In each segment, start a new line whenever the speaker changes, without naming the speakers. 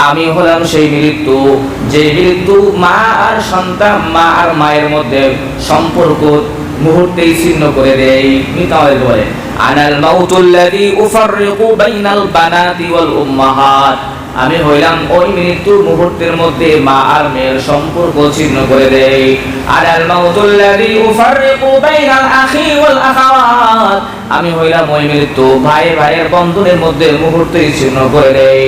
আমি হলাম সেই মৃত্যু, যে মৃত্যু মা আর সন্তান, মা আর মায়ের মধ্যে সম্পর্ক মুহূর্তেই ছিন্ন করে দেয়। মিতাওয়াজ বলে আনাল মাউতুল্লাযী উফাররিকু বাইনাল বানাতি ওয়াল উম্মাহাত, আমি হইলাম ওই মৃত্যুর মুহূর্তের মধ্যে মা আর মেয়ের সম্পর্ক ছিন্ন করে দেয়। আনাল মাউতুল্লাযী উফাররিকু বাইনাল আখি ওয়াল আখাওয়াত, আমি হইলাম ওই মৃত্যু ভাই ভাইয়ের বন্ধনের মধ্যে মুহূর্তেই ছিন্ন করে দেয়।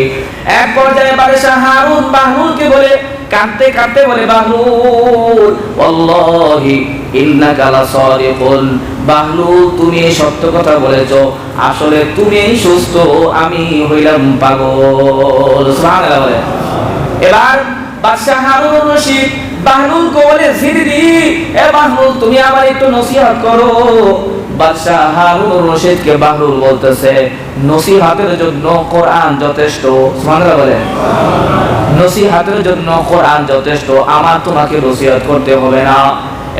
এক পর্যায়ে বাদশাহ হারুন বাহলুলকে বলে, কাঁদতে কাঁদতে বলে, বাহলুল ওয়াল্লাহি ইন্নাকা লাসাদিকুন, বাহলুল তুমি সত্য কথা বলেছো, আসলে তুমি সুস্থ, আমি হইলাম পাগল। সুবহানাল্লাহ বলে। এবার বাদশাহ হারুন রশিদ বাহলুলকে বলে, জিদি এ বাহলুল তুমি আমার একটু নসিহত করো। বাদশাহ হারুন রশিদকে বাহলুল বলতেছে, নসিহতের জন্য কোরআন যথেষ্ট। সুবহানাল্লাহ বলে। নসিহতের জন্য কোরআন যথেষ্ট, আমার তোমাকে নসিহত করতে হবে না।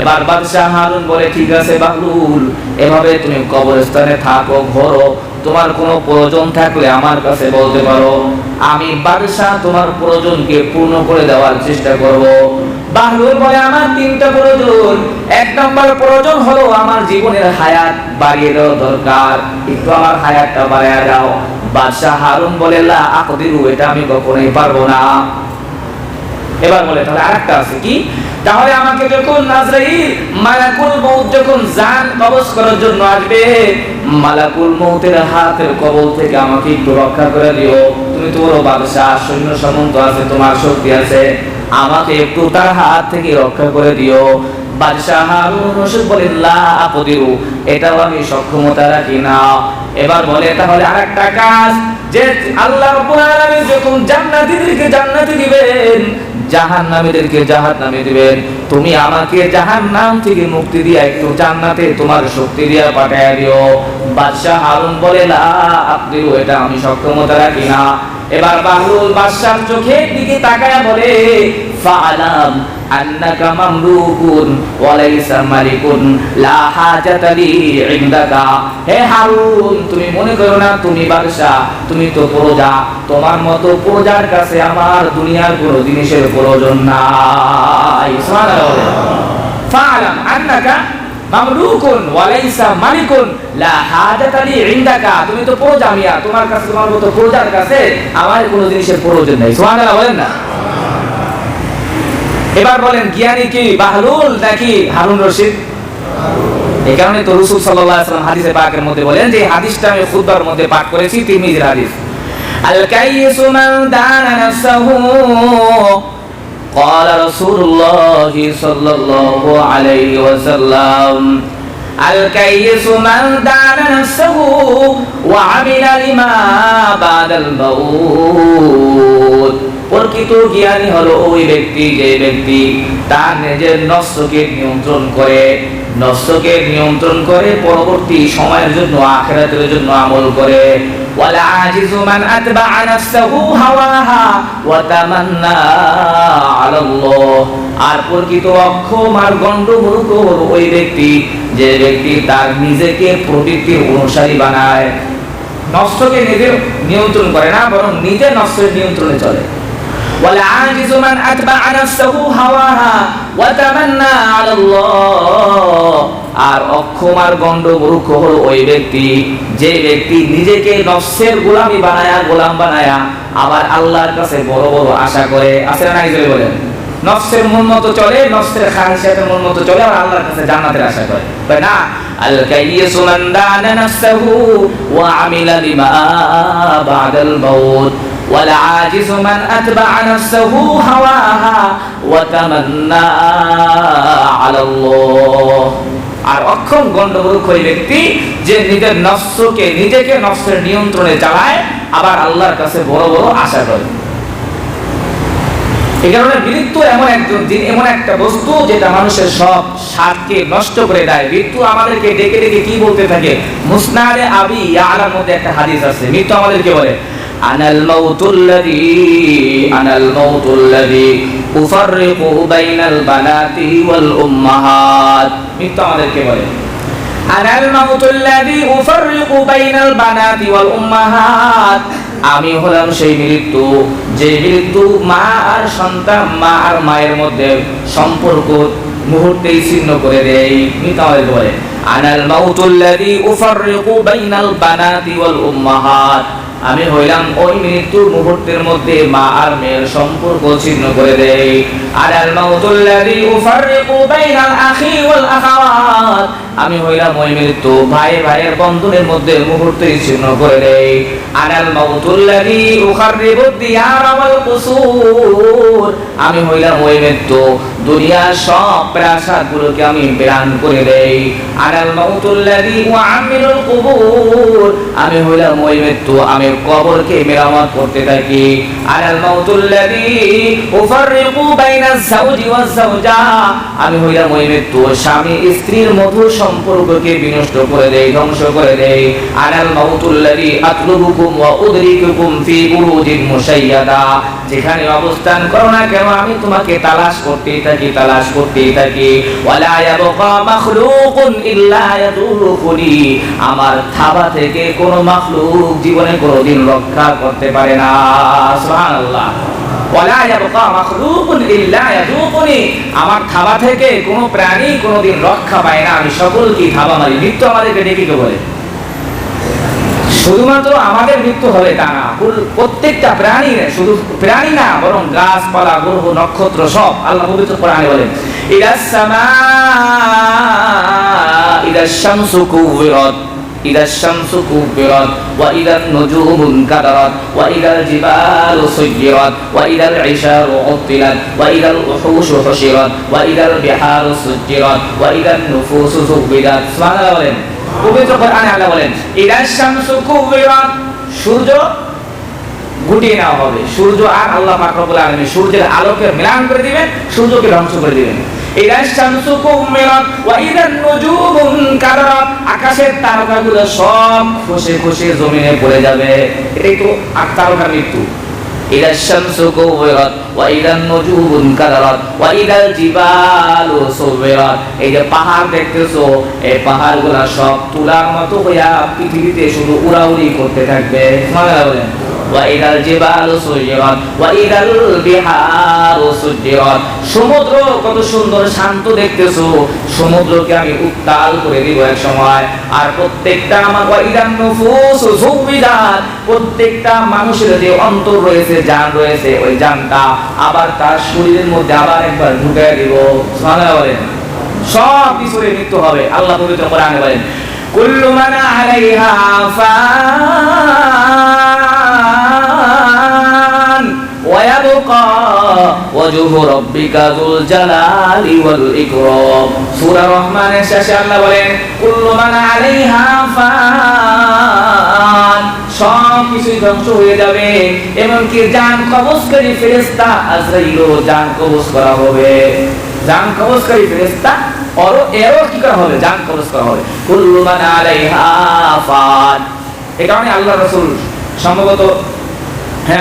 এবার বাদশাহ হারুন বলে, ঠিক আছে বাহলুল, এভাবে তুমি কবরস্থানে থাকো, ঘোরো, তোমার কোনো প্রয়োজন থাকলে আমার কাছে বলতে পারো, আমি বাদশাহ তোমার প্রয়োজনকে পূর্ণ করে দেওয়ার চেষ্টা করব। বাহলুল বলে, আমার তিনটা প্রয়োজন। এক নম্বর প্রয়োজন হলো আমার জীবনের হায়াত বাড়িয়ে দেওয়া দরকার, একটু আমার হায়াতটা বাড়িয়ে দাও। বাদশাহ হারুন বলে, লা আকদিরু, এটা আমি কখনোই পারবো না। এবার বলে, তাহলে আরেকটা আছে কি? তাহলে আমাকে যখন নাজরাইল মালাকুল মউত যখন জান কবজ করার জন্য আসবে, মালাকুল মউতের হাতের কবল থেকে আমাকে একটু রক্ষা করে দিও। তুমি তো বড় বাদশাহ, সৈন্য সামন্ত আছে, তোমার শক্তি আছে, আমাকে একটু তার হাত থেকে রক্ষা করে দিও। বাদশাহ হারুন রশিদ বলে, লা আকদিরু, এটাও আমি সক্ষমতা রাখি না। এবার বলে, তাহলে আরেকটা কাজ, যে আল্লাহ রাব্বুল আলামিন যখন জান্নাতীদেরকে জান্নাতে দিবেন, জাহান্নামীদেরকে জাহান্নামে দিবেন, তুমি আমাকে জাহান্নাম থেকে মুক্তি দিয়া একটু জান্নাতে তোমার শক্তি দিয়া পাঠায়া দিও। বাদশাহ হারুন বলে, লা আকদিরু, এটা আমি সক্ষমতা রাখি না। এবার বাহলুল বাদশার চোখের দিকে তাকায়া বলে, ফাআলাম আন্নাকা মামলুকুন ওয়া লাইসা মালিকুন, লা হাজাতা লি ইনদাকা। হে হারুন, তুমি মনে করো না তুমি বাদশা, তুমি তো প্রজা, তোমার মতো প্রজার কাছে আমার দুনিয়ার কোনো জিনিসের প্রয়োজন নাই। সুবহানাল্লাহ। ফাআলাম আন্নাকা মামলুকুন ওয়া লাইসা মালিকুন, লা হাজাতা লি ইনদাকা, তুমি তো প্রজা মিয়া, তোমার কাছে, তোমার মতো প্রজার কাছে আমার কোনো জিনিসের প্রয়োজন নাই। সুবহানাল্লাহ বলেন না। এবার বলেন, জ্ঞানী কি বাহলুল নাকি হারুন রশিদ? এই কারণে তো রাসূল সাল্লাল্লাহু আলাইহি ওয়াসাল্লাম হাদিসে পাকের মধ্যে বলেন, যে হাদিসটা আমি খুতবার মধ্যে পাঠ করেছি, তিরমিজির হাদিস, আল কাইয়িসু মান দানা নাফসাহু, ক্বালা রাসূলুল্লাহ সাল্লাল্লাহু আলাইহি ওয়াসাল্লাম, আল কাইয়িসু মান দানা নাফসাহু ওয়া আমিলা লিমা বাদাল মাউত। প্রকৃত জ্ঞানী হলো ওই ব্যক্তি, যে ব্যক্তি তার নিজের নফসকে নিয়ন্ত্রণ করে, নফসকে নিয়ন্ত্রণ করে পরবর্তী সময়ের জন্য, আখিরাতের জন্য আমল করে। ওয়ালা আজিজু মান আতবা'a নাফসাহু হাওয়াহা ওয়া তামান্না আলাল্লাহ। আর প্রকৃত অক্ষম আর গন্ডমূর্খ হলো ওই ব্যক্তি, যে ব্যক্তি তার নিজেকে প্রবৃত্তির অনুসারী বানায়, নফসকে নিজে নিয়ন্ত্রণ করে না, বরং নিজে নফসের নিয়ন্ত্রণে চলে। ওয়াল আজিজু মান আতবা'a নাফসাহু হাওয়াহা ওয়া তামান্না আলাল্লাহ। আর অক্ষম আর গন্ডমূর্খ হলো ওই ব্যক্তি, যে ব্যক্তি নিজেকে নফসের গোলাম বানায়া আবার আল্লাহর কাছে বড় বড় আশা করে। আছে না নাই জোরে বলেন? নফসের মন মতো চলে, নফসের খাহিশাতের মন মতো চলে, আর আল্লাহর কাছে জান্নাতের আশা করে, তাই না? আল কাইয়িসু মান দানা নাফসাহু ওয়া আমিলা লিমা বাদাল মাউত ওয়াল আজিজু মান আতবা'a নাফসাহু হাওয়াহা ওয়া তামান্না আলাল্লাহ। আর অক্ষম গন্ডমূর্খ ওই ব্যক্তি, যে নিজের নফসকে, নিজেকে নফসের নিয়ন্ত্রণে চালায়, আবার আল্লাহর কাছে বড় বড় আশা করে। এই কারণে মৃত্যু এমন একটা বস্তু, যেটা মানুষের সব স্বাদকে নষ্ট করে দেয়। মৃত্যু আমাদেরকে ডেকে ডেকে কি বলতে থাকে? মুসনাদে আবি ইয়ালার মধ্যে একটা হাদিস আছে, মৃত্যু আমাদেরকে বলে, আনাল মাউতুল্লাযী উফাররিকু বাইনাল বানাতি ওয়াল উম্মাহাত। মৃত্যু আমাদেরকে বলে, আনাল মাউতুল্লাযী উফাররিকু বাইনাল বানাতি ওয়াল উম্মাহাত, আমি হলাম সেই মৃত্যু, যে মৃত্যু মা আর সন্তান, মা আর মায়ের মধ্যে সম্পর্ক মুহূর্তেই ছিন্ন করে দেয়। মিতাওয়াজ বলে আনাল মাউতুল্লাযী উফাররিকু বাইনাল বানাতি ওয়াল উম্মাহাত, আমি হইলাম ওই মৃত্যুর মুহূর্তের মধ্যে মা আর মেয়ের সম্পর্ক ছিন্ন করে দেয়। আনাল মাউতুল্লাযী উফাররিকু বাইনাল আখি ওয়াল আখাওয়াত, আমি হইলাম ওই মৃত্যু ভাই ভাইয়ের বন্ধনের মধ্যে মুহূর্তেই ছিন্ন করে দেয়। আনাল মাউতুল্লাযী উখাররিবুদ দিয়ারা ওয়াল কুসুর, আমি হইলাম ওই মৃত্যু দুনিয়ার সব প্রাসাদগুলোকে আমি বিরান করে দেই। আনাল মাউতুল্লাযী উআমিলুল কুবুর, আমি হইলাম ওই মৃত্যু আমি কবরকে মেরামত করতে থাকি। আনাল মাউতুল্লাযী উফাররিকু বাইনাজ যাওজি ওয়াজ যাওজা, আমি হইলাম ওই মৃত্যু স্বামী স্ত্রীর মধুর সম্পর্ককে বিনষ্ট করে দেই, ধ্বংস করে দেই। আনাল মাউতুল্লাযী আতলুবুকুম ওয়া উদরিকুকুম ফি বুরুজিন মুশাইয়াদা, যেখানে অবস্থান করো না কেন আমি তোমাকে তালাশ করতেই থাকি, তালাশ করতেই থাকি। ওয়ালা ইয়াবকা মাখলুকুন ইল্লা ইয়াদুরুকুনি, আমার থাবা থেকে কোনো মাখলুক জীবনে কোনোদিন রক্ষা করতে পারে না। সুবহানাল্লাহ। ওয়ালা ইয়াবকা মাখলুকুন ইল্লা ইয়াদুরুকুনি, আমার থাবা থেকে কোনো প্রাণী কোনোদিন রক্ষা পায় না, আমি সকলকে থাবা মারি। মৃত্যু আমাদেরকে ডেকে কে বলে? শুধুমাত্র আমাদের মৃত্যু হবে তা না, প্রত্যেকটা প্রাণী, শুধু প্রাণী না বরং গাছপালা গ্রহ নক্ষত্র সব। আল্লাহ পবিত্র কোরআনে বলেন ইদাস সামা ইদাশ শামসু কুবিরাত ইদাশ শামসু কুবিরাত ওয়া ইদান নুজুমু কাদারাত ওয়া ইদাল জিবালু সুয়িরাত ওয়া ইদাল ইশারু উতিলাত ওয়া ইদাল উহুশু হুশিরাত ওয়া ইদাল বিহারু সুজিরাত ওয়া ইদান নুফুসু যুবিরাত। সুবহানাল্লাহ বলেন। পবিত্র কোরআনে আল্লাহ বলেন ইদাশ শামসু কুবিরাত, সূর্য গুটিয়ে নেওয়া হবে। সূর্য আর আল্লাহ পাক রব্বুল আলামিন সূর্যের আলোকে মিলান করে দিবেন, সূর্যকে ধ্বংস করে দিবেন। ইদাশ শামসু কুবিরাত ওয়া ইদান নুজুমু কাদারাত, আকাশের তারকাগুলো সব খসে খসে জমিনে পড়ে যাবে। এটাই তো তারকার মৃত্যু। ইদাশ শামসু কুবিরাত ওয়া ইদান নুজুমু কাদারাত ওয়া ইদাল জিবালু সুবিরাত, এই যে পাহাড় দেখতেছো, এই পাহাড়গুলো সব তুলার মতো হইয়া পৃথিবীতে শুধু উড়াউড়ি করতে থাকবে। সুবহানাল্লাহ বলেন। ওয়া ইদাল জিবালু সুয়িরাত ওয়া ইদাল বিহারু সুজিরাত, সমুদ্র কত সুন্দর শান্ত দেখতেছো, সমুদ্রকে আমি উত্তাল করে দিব এক সময়। আর প্রত্যেকটা আমার ওয়া ইদান নুফুসু যুবিদাত, প্রত্যেকটা মানুষের যে অন্তর রয়েছে, জান রয়েছে, ওই জানটা আবার তার শরীরের মধ্যে আবার একবার ঢুকিয়ে দিব। সুবহানাল্লাহ বলেন। সব কিছুর মৃত্যু হবে। আল্লাহ পবিত্র কোরআনে বলেন কুল্লু মান আলাইহা ফান ওয়া ইয়াবকা ওয়াজহু রাব্বিকা যুল জালালি ওয়াল ইকরাম। সূরা রহমানের শেষে আল্লাহ বলেন কুল্লু মান আলাইহা ফান, সব কিছুই ধ্বংস হয়ে যাবে, এমনকি জান কবজকারী ফেরেশতা আজরাইলও জান কবজ করা হবে। জান কবজকারী ফেরেশতা এরও কি করা হবে? জান কবজ করা হবে। কুল্লু মান আলাইহা ফান। এই কারণে আল্লাহ রাসূল সম্ভবত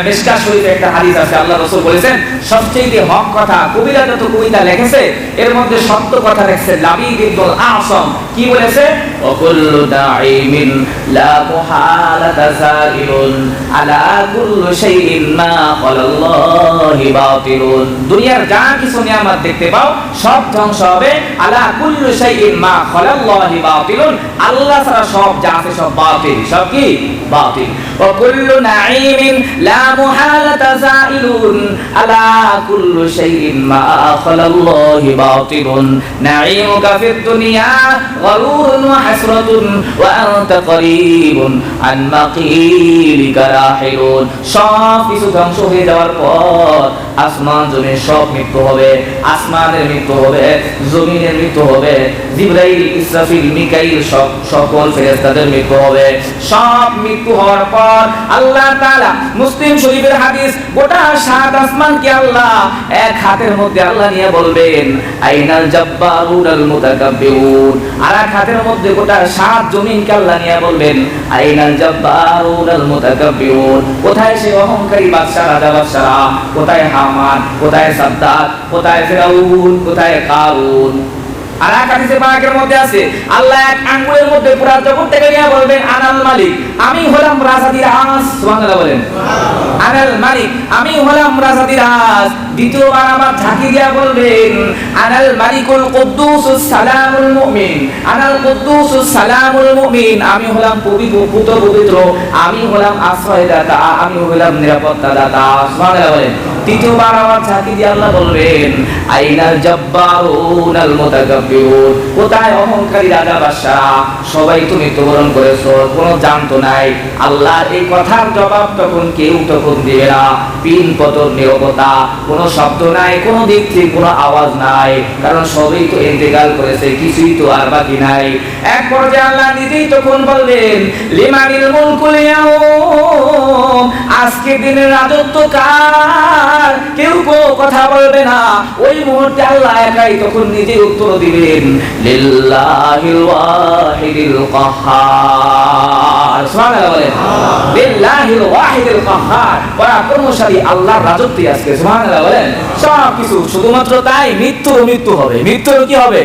মিশকাত শরীফে একটা হাদিস আছে, আল্লাহ রাসূল বলেছেন সবচেয়ে হক কথা, কবিরা যত কবিতা লিখেছে এর মধ্যে সত্য কথা লিখেছে লাবিদ ইবনুল আ'সাম। কি বলেছে? ওয়া কুল্লু দাঈমিন লা মুহালাতা যাইরুন আলা কুল্লি শাইইন মা ক্বালাল্লাহি বাতিলুন, দুনিয়ার যা কিছু নিয়ামত দেখতে পাও সব ধ্বংস হবে। আলা কুল্লি শাইইন মা ক্বালাল্লাহি বাতিলুন, আল্লাহ ছাড়া সব যা আছে সব বাতিল। সব কি? বাতিল। ওয়া কুল্লু নাঈমিন লা মুহালাতা যাইরুন আলা কুল্লি শাইইন মা ক্বালাল্লাহি বাতিলুন, নাঈমুকা ফিদ দুনিয়া গরুরুন ওয়া হাসরাতুন ওয়া আনতা করিবুন আন মাকিলিকা রাহিলুন। সব কিছু ধ্বংস হয়ে যাওয়ার পর আসমান জমিন সব মৃত্যু হবে। আসমানের মৃত্যু হবে, জমিনের মৃত্যু হবে, জিবরাইল ইসরাফিল মিকাইল সকল ফেরেশতাদের মৃত্যু হবে। সব মৃত্যু হওয়ার পর আল্লাহ তাআলা, মুসলিম শরীফের হাদিস, গোটা সাত আসমানকে আল্লাহ এক হাতের মধ্যে আল্লাহ নিয়ে বলবেন আইনাল জাব্বারুন আল মুতাকাব্বিরুন, আর এক হাতের মধ্যে গোটা সাত জমিনকে আল্লাহ নিয়ে বলবেন আইনাল জাব্বারুন আল মুতাকাব্বিরুন, কোথায় সে অহংকারী বাদশা, রাজা বাদশারা, কোথায় হামান, কোথায় সাদ্দাত, কোথায় ফিরাউন, কোথায় কারুন। আর এক হাদিসে পাকের মধ্যে আছে আল্লাহ এক আঙ্গুলের মধ্যে পুরো জগৎটাকে নিয়ে বলবেন আনাল মালিক, আমি হলাম রাজাধিরাজ। সুবহানাল্লাহ বলেন। আনাল মালিক, আমি হলাম রাজাধিরাজ। দ্বিতীয়বার আবার ঝাঁকি দিয়া বলবেন আনাল মালিকুল কুদ্দুসুস সালামুল মুমিন, আনাল কুদ্দুসুস সালামুল মুমিন, আমি হলাম পবিত্র, আমি হলাম আশ্রয়দাতা, আমি হলাম নিরাপত্তাদাতা। সুবহানাল্লাহ বলেন। তৃতীয়বার আবার ঝাঁকি দিয়ে আল্লাহ বলবেন আইনাল জাব্বারুনাল মুতাকাব্বিরুন, কোথায় অহংকারী রাজা বাদশা, সবাই তো মৃত্যুবরণ করেছো, কোনো জানতো নাই। আল্লাহর এই কথার জবাব তখন কেউ তখন দিবে না। পিন পতন নীরবতা, কোনো শব্দ নাই, কোনো দিক থেকে কোনো আওয়াজ নাই, কারণ সবই তো ইন্তেকাল করেছে, কিছুই তো আর বাকি নাই। এক পর্যায়ে আল্লাহ নিজেই তখন বলবেন লিমানিল মুলকুল ইয়াউম, আজকে দিনের রাজত্ব কার, কেউ কোনো কথা বলবে না। ওই মুহূর্তে আল্লাহ একাই তখন নিজে উত্তর দিবেন লিল্লাহিল ওয়াহিদিল কাহ্হার। সুবহানাল্লাহ বলেন। লিল্লাহিল ওয়াহিদিল কাহ্হার, পরাক্রমশালী আল্লাহর রাজত্বে আজকে। সুবহানাল্লাহ বলেন। সব কিছু শুধুমাত্র তাই, মৃত্যু হবে। মৃত্যুর কি হবে?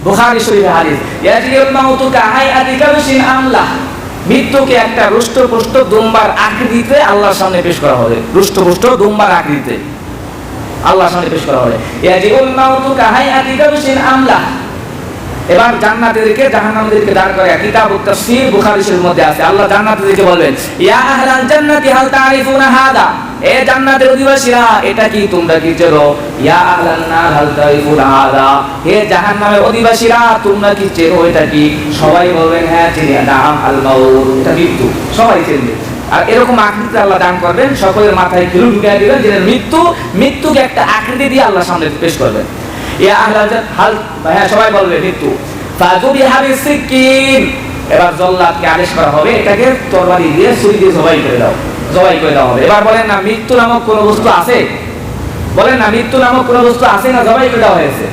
বুখারী শরীফের হাদিস ইয়াজিউল মাউতু কাহাইয়াতি কাবশিন আমলা, মৃত্যুকে একটা রুষ্টপুষ্ট দুম্বার আকৃতিতে আল্লাহর সামনে পেশ করা হবে। রুষ্টপুষ্ট দুম্বার আকৃতিতে আল্লাহর সামনে পেশ করা হবে। ইয়াজিউল মাউতু কাহাইয়াতি কাবশিন আমলা। এবার জান্নাতীদেরকে জাহান্নামীদেরকে দাঁড় করে কিতাবুত তাফসীর বুখারী শরীফের মধ্যে আছে। আল্লাহ জান্নাতীদেরকে বলবেন ইয়া আহলাল জান্নাতি হাল তারিফুনা হাদা, এ জান্নাতের অধিবাসীরা এটা কি তোমরা কি চেনো? ইয়া আহলান নার হাল তারিফুনা হাদা, হে জাহান্নামের অধিবাসীরা তোমরা কি চেনো এটা কি? সবাই বলবেন হ্যাঁ চিনি, নাম আল মাউত, এটা মৃত্যু, সবাই চিনবে। আর এরকম আকৃতি আল্লাহ দান করবেন, সকলের মাথায় কিলু ঢুকিয়ে দিবেন যে মৃত্যুকে একটা আকৃতি দিয়ে আল্লাহর সামনে পেশ করবেন। ইয়া আহলাল হাল, হ্যাঁ সবাই বলবে মৃত্যু। ফাযুবিহা বিসিকিন, এবার জল্লাদকে আদেশ করা হবে এটাকে তরবারি দিয়ে ছুরি দিয়ে জবাই করে দেওয়া হবে। এবার বলেন না মৃত্যু নামক কোনো বস্তু আছে? বলেন না মৃত্যু নামক কোনো বস্তু আছে না জবাই করে দেওয়া হয়েছে?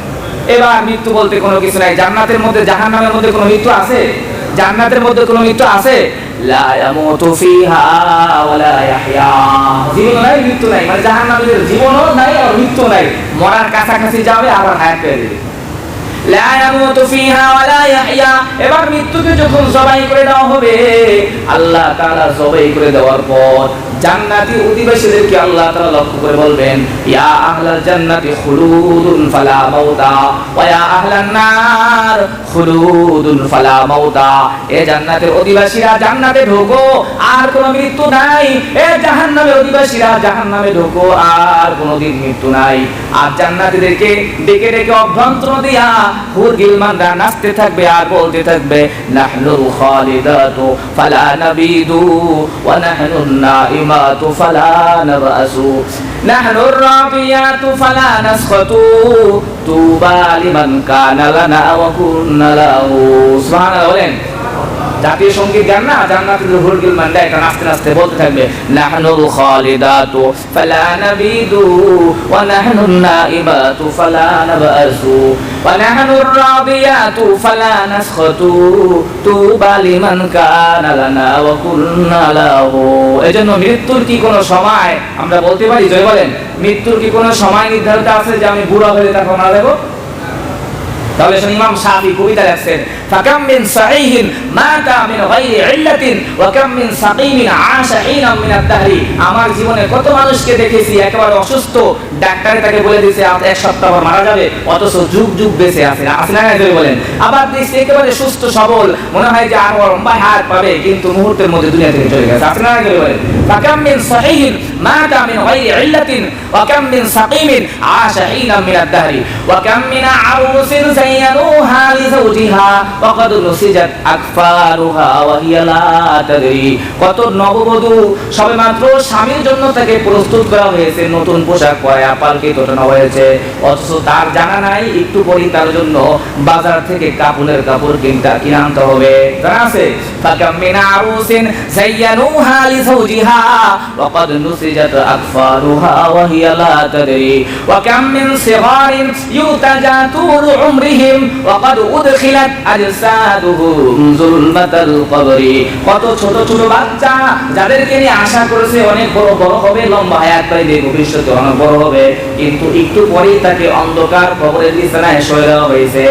এবার মৃত্যু বলতে কোনো কিছু নাই। জান্নাতের মধ্যে জাহান্নামের মধ্যে কোনো মৃত্যু আছে? জান্নাতের মধ্যে কোনো মৃত্যু আছে? লা ইয়ামুতু ফিহা ওয়ালা ইয়াহইয়া, জীবন নাই মৃত্যু নাই, মানে জাহান্নামের জীবনও নাই আর মৃত্যু নাই, মরার কাছাকাছি যাবে আবার হায়াত পেয়ে যাবে। লা ইয়ামুতু ফিহা ওয়ালা ইয়াহইয়া, এবার মৃত্যুকে যখন জবাই করে দেওয়া হবে, আল্লাহ তাআলা জবাই করে দেওয়ার পর জান্নাতি অধিবাসীদেরকে আল্লাহ তাআলা লক্ষ্য করে বলবেন ইয়া আহলাল জান্নাতি খুলুদুন ফালা মাউতা ওয়া ইয়া আহলান নার খুলুদুন ফালা মাউতা, এ জান্নাতের অধিবাসীরা জান্নাতে ঢোকো আর কোনো মৃত্যু নাই, এ জাহান্নামের অধিবাসীরা জাহান্নামে ঢোকো আর কোনোদিন মৃত্যু নাই। আর জান্নাতীদেরকে ডেকে ডেকে অভ্যন্তর দিয়া হুর গিলমানরা নাচতে থাকবে আর বলতে থাকবে নাহনুল খালিদাতু ফালা নাবিদু ওয়া নাহনুন নাইমাতু ফালা নাবাসু নাহনুর রাবিয়াতু ফালা নাসখাতু তুবা লিমান কানা লানা ওয়া কুননা লাহু। সুবহানাল্লাহ বলেন। জাতীয় সঙ্গীত গান না, জান্নাতীদের হুর গিলমানরা এটা নাচতে নাচতে বলতে থাকবে নাহনুল খালিদাতু ফালা নাবিদু ওয়া নাহনুন নাইমাতু ফালা নাবাসু ওয়া নাহনুর রাবিয়াতু ফালা নাসখাতু তুবা লিমান কানা লানা ওয়া কুননা লাহু। এজন্য মৃত্যুর কি কোনো সময় আমরা বলতে পারি? জয় বলেন। মৃত্যুর কি কোনো সময় নির্ধারিত আছে যে আমি বুড়া হলে তারপর মারা যাবো? তাহলে ইমাম শাফি কবিতা লিখছেন ফাকাম মিন সাহিহিন মাতা মিন গায়রি ইল্লাতিন ওয়া কাম মিন সাকিমিন আশা হিনাম মিন আদ-দাহরি, আমার জীবনে কত মানুষকে দেখেছি একেবারে অসুস্থ, ডাক্তারে তাকে বলে দিয়েছে এক সপ্তাহ পর মারা যাবে, অথচ যুগ যুগ বেঁচে আছে না, আছে না জয় বলেন। আবার দেখছি একেবারে সুস্থ সবল, মনে হয় যে আরো লম্বা হায়াত পাবে, কিন্তু মুহূর্তের মধ্যে দুনিয়া থেকে চলে গেছে, আছে না জয় বলেন। ফাকাম মিন সাহিহিন মাতা মিন গায়রি ইল্লাতিন ওয়া কাম মিন সাকিমিন আশা হিনাম মিন আদ-দাহরি ওয়া কাম মিন আরুসিন زينوها لزوجها وقد نسجت أكفارها وهي لا تدري, কত নববধূ সবেমাত্র স্বামীর জন্য তাকে প্রস্তুত করা হয়েছে, নতুন পোশাক পরে আপালকে তোটানো হয়েছে, অথচ তার জানা নাই একটু পরেই তার জন্য বাজার থেকে কাপড়ের কাপড় কিনে আনতে হবে, জানা আছে? ফাকাম মিন আরুসিন زينوها لزوجها وقد نسجت أكفارها وهي لا تدري وكم من صغار يرتجى طول عمرهم وقد أدخلت أجسادهم ظلمة القبر, কত ছোট ছোট বাচ্চা যাদেরকে নিয়ে আশা করেছে অনেক বড় হবে, লম্বা হায়াত পাইবে, ভবিষ্যতে অনেক বড় হবে, কিন্তু একটু পরেই তাকে অন্ধকার কবরের বিছানায় শুয়ে দেওয়া হয়েছে।